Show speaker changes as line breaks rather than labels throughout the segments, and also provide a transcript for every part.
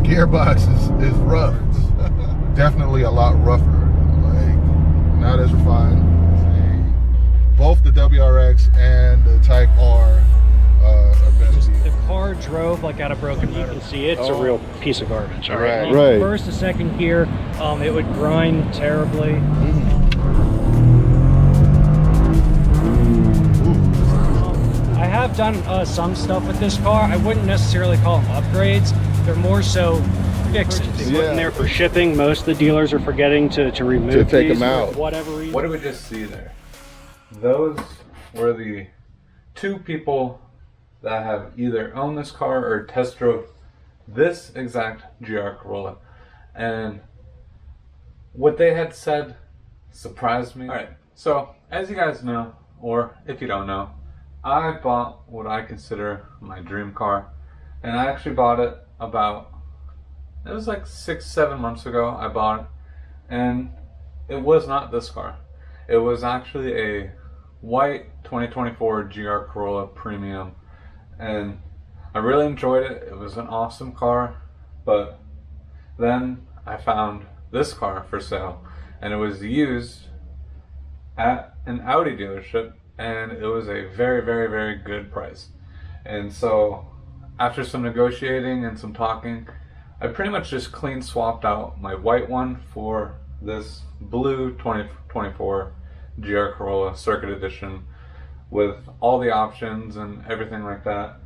gearbox is rough. Definitely a lot rougher. Like, not as refined. Both the WRX and the Type R are better.
The car drove like out of broken metal. You can see it's a real piece of garbage. All right.
Right.
First to second gear, it would grind terribly. I have done some stuff with this car. I wouldn't necessarily call them upgrades. They're more so fixes. They put in there for shipping. Most of the dealers are forgetting to remove
to take
these
them out.
for whatever reason.
What did we just see there? Those were the two people that have either owned this car or test drove this exact GR Corolla. And what they had said surprised me. Alright, so as you guys know, or if you don't know, I bought what I consider my dream car. And I actually bought it about, it was like 6-7 months ago I bought it. And it was not this car. It was actually a white 2024 GR Corolla Premium. And I really enjoyed it. It was an awesome car. But then I found this car for sale. And it was used at an Audi dealership. And it was a very, very, very good price. And so after some negotiating and some talking, I pretty much just clean swapped out my white one for this blue 2024 GR Corolla Circuit Edition with all the options and everything like that.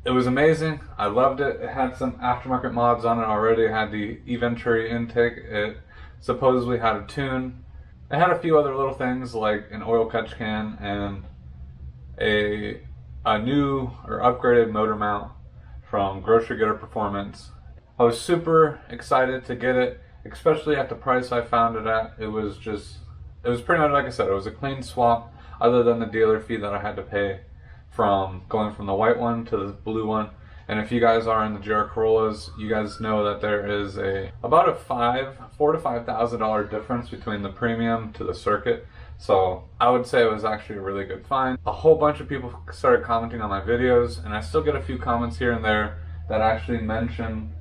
It was amazing. I loved it. It had some aftermarket mods on it already. It had the e-Venturi intake. It supposedly had a tune. It had a few other little things like an oil catch can and a new or upgraded motor mount from Grocery Getter Performance. I was super excited to get it, especially at the price I found it at. It was pretty much like I said, it was a clean swap other than the dealer fee that I had to pay from going from the white one to the blue one. And if you guys are in the GR Corollas, you guys know that there is about a $4,000 to $5,000 difference between the premium to the circuit. So I would say it was actually a really good find. A whole bunch of people started commenting on my videos, and I still get a few comments here and there that actually mention,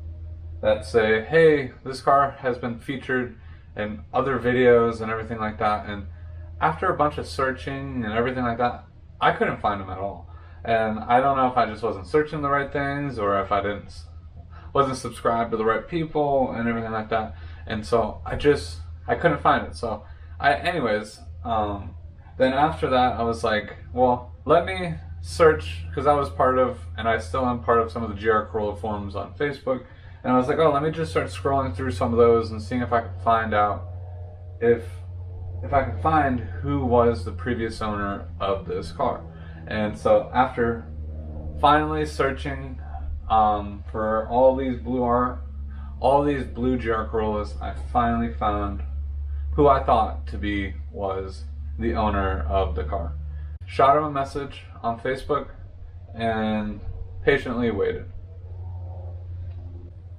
that say, hey, this car has been featured in other videos and everything like that. And after a bunch of searching and everything like that, I couldn't find them at all. And I don't know if I just wasn't searching the right things or if I wasn't subscribed to the right people and everything like that. And so I couldn't find it. So then after that I was like, well, let me search, because I was part of, and I still am part of, some of the GR Corolla forums on Facebook. And I was like, oh, let me just start scrolling through some of those and seeing if I could find out if I could find who was the previous owner of this car. And so after finally searching for all these blue GR Corollas, I finally found who I thought to be was the owner of the car. Shot him a message on Facebook and patiently waited.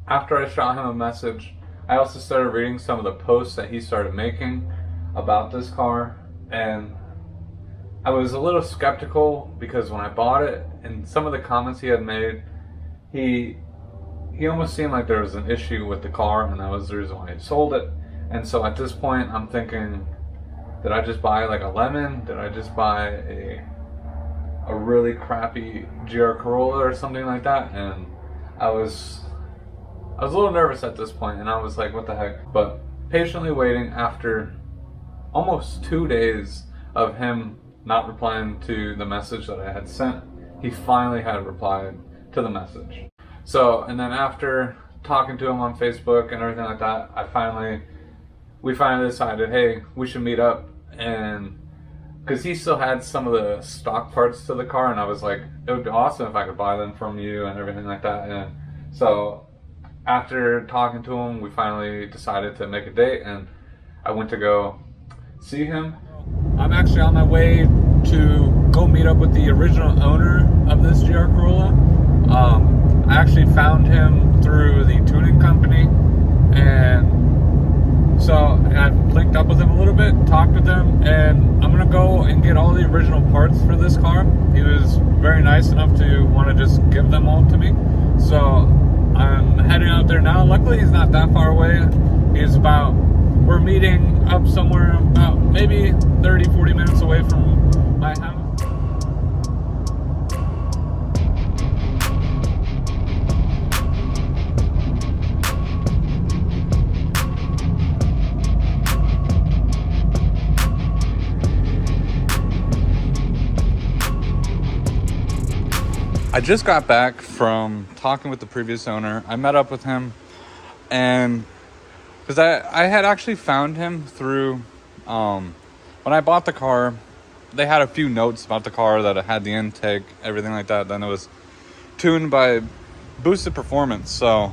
After I shot him a message, I also started reading some of the posts that he started making about this car, and I was a little skeptical because when I bought it and some of the comments he had made, he almost seemed like there was an issue with the car, and that was the reason why he sold it. And so at this point I'm thinking, did I just buy like a lemon? Did I just buy a really crappy GR Corolla or something like that? And I was a little nervous at this point, and I was like, what the heck? But patiently waiting, after almost 2 days of him not replying to the message that I had sent, he finally had replied to the message. So, and then after talking to him on Facebook and everything like that, we finally decided, hey, we should meet up. And because he still had some of the stock parts to the car, and I was like, it would be awesome if I could buy them from you and everything like that. And so after talking to him, we finally decided to make a date, and I went to go see him. I'm actually on my way to go meet up with the original owner of this GR Corolla. I actually found him through the tuning company, and so I've linked up with him a little bit, talked with him, and I'm gonna go and get all the original parts for this car. He was very nice enough to want to just give them all to me. So I'm heading out there now. Luckily we're meeting up somewhere about maybe 30-40 minutes away from my house. I just got back from talking with the previous owner. I met up with him, and because I had actually found him through when I bought the car, they had a few notes about the car that it had the intake, everything like that. Then it was tuned by Boosted Performance. So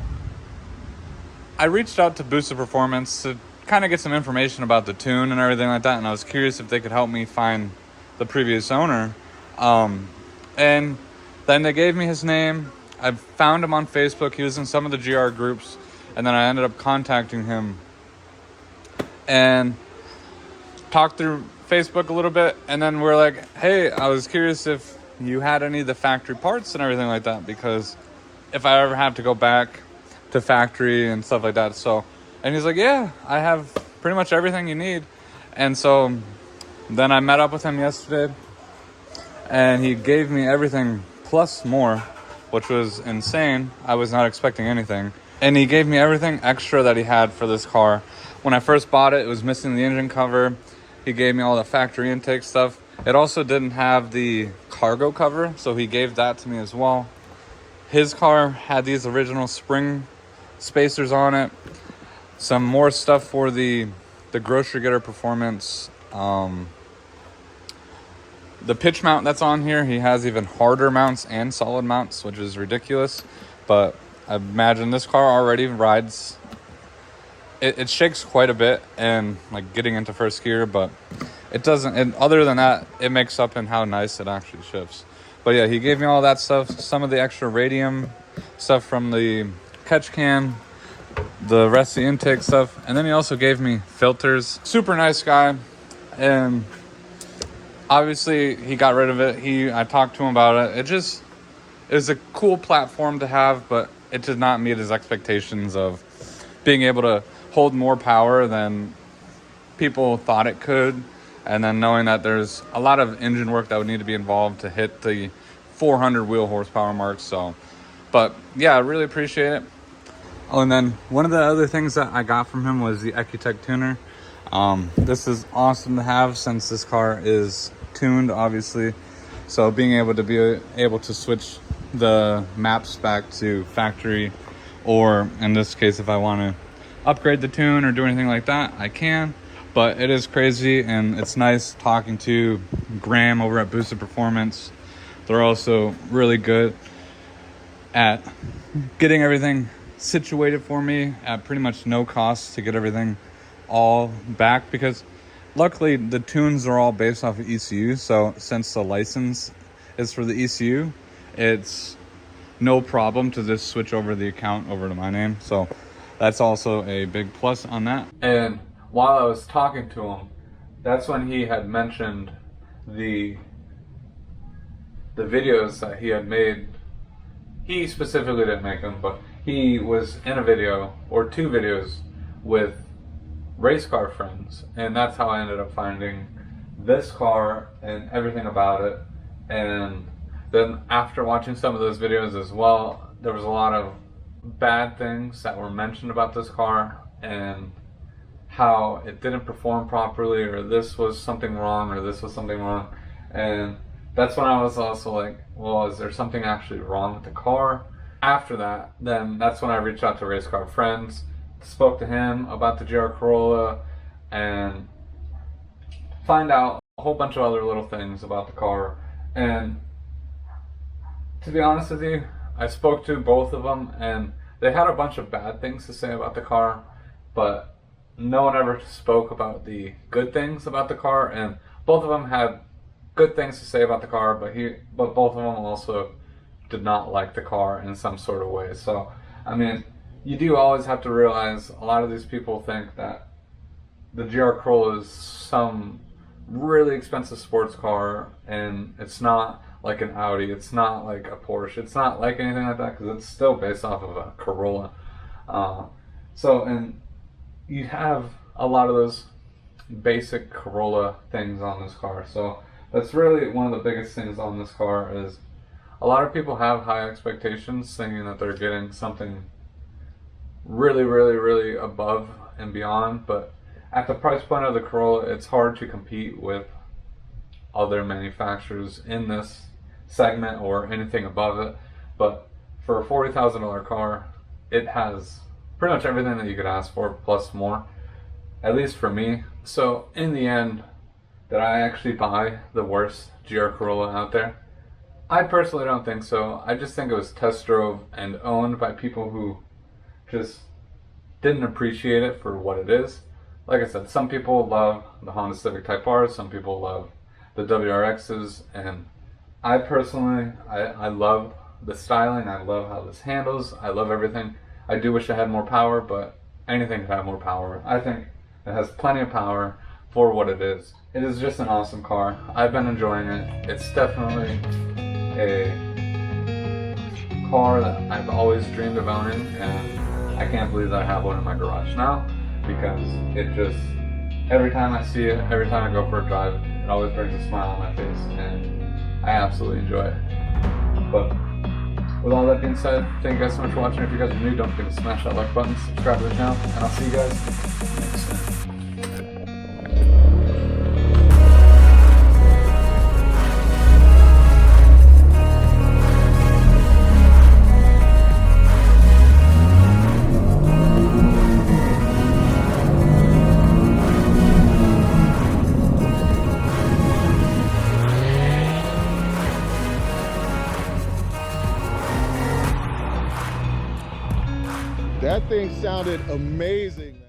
I reached out to Boosted Performance to kind of get some information about the tune and everything like that, and I was curious if they could help me find the previous owner. And then they gave me his name. I found him on Facebook. He was in some of the GR groups. And then I ended up contacting him and talked through Facebook a little bit. And then we're like, hey, I was curious if you had any of the factory parts and everything like that. Because if I ever have to go back to factory and stuff like that. So, and he's like, yeah, I have pretty much everything you need. And so then I met up with him yesterday. And he gave me everything plus more, which was insane. I was not expecting anything. And he gave me everything extra that he had for this car. When I first bought it, it was missing the engine cover. He gave me all the factory intake stuff. It also didn't have the cargo cover, so he gave that to me as well. His car had these original spring spacers on it. Some more stuff for the grocery getter performance. The pitch mount that's on here, he has even harder mounts and solid mounts, which is ridiculous. But I imagine this car already rides. It shakes quite a bit and like getting into first gear, but it doesn't. And other than that, it makes up in how nice it actually shifts. But yeah, he gave me all that stuff. Some of the extra radium stuff from the catch can, the rest of the intake stuff, and then he also gave me filters. Super nice guy, and obviously, he got rid of it. I talked to him about it. It was a cool platform to have, but it did not meet his expectations of being able to hold more power than people thought it could. And then knowing that there's a lot of engine work that would need to be involved to hit the 400 wheel horsepower mark. So, but yeah, I really appreciate it. Oh, and then one of the other things that I got from him was the Ecutech tuner. This is awesome to have since this car is tuned, obviously. So being able to switch the maps back to factory, or in this case, if I want to upgrade the tune or do anything like that, I can. But it is crazy, and it's nice talking to Graham over at Boosted Performance. They're also really good at getting everything situated for me at pretty much no cost to get everything all back, because luckily the tunes are all based off of ECU. So since the license is for the ECU, it's no problem to just switch over the account over to my name. So that's also a big plus on that. And while I was talking to him, that's when he had mentioned the videos that he had made. He specifically didn't make them, but he was in a video or two videos with race car friends, and that's how I ended up finding this car and everything about it. And then after watching some of those videos as well, there was a lot of bad things that were mentioned about this car and how it didn't perform properly, or this was something wrong, or this was something wrong. And that's when I was also like, well, is there something actually wrong with the car? After that, then that's when I reached out to Race Car Friends, spoke to him about the GR Corolla, and find out a whole bunch of other little things about the car. And to be honest with you, I spoke to both of them, and they had a bunch of bad things to say about the car, but no one ever spoke about the good things about the car. And both of them had good things to say about the car, but both of them also did not like the car in some sort of way. So, I mean, you do always have to realize a lot of these people think that the GR Corolla is some really expensive sports car, and it's not like an Audi, it's not like a Porsche, it's not like anything like that, because it's still based off of a Corolla. And you have a lot of those basic Corolla things on this car. So that's really one of the biggest things on this car. Is a lot of people have high expectations, thinking that they're getting something really, really, really above and beyond. But at the price point of the Corolla, it's hard to compete with other manufacturers in this segment or anything above it. But for a $40,000 car, it has pretty much everything that you could ask for, plus more, at least for me. So in the end, did I actually buy the worst GR Corolla out there? I personally don't think so. I just think it was test drove and owned by people who just didn't appreciate it for what it is. Like I said, some people love the Honda Civic Type R, some people love the WRXs, and I personally, I love the styling, I love how this handles, I love everything. I do wish I had more power, but anything could have more power. I think it has plenty of power for what it is. It is just an awesome car. I've been enjoying it. It's definitely a car that I've always dreamed of owning, and I can't believe that I have one in my garage now, because it just, every time I see it, every time I go for a drive, it always brings a smile on my face, and I absolutely enjoy it. But with all that being said, thank you guys so much for watching. If you guys are new, don't forget to smash that like button, subscribe to the channel, and I'll see you guys next time.
That thing sounded amazing, man.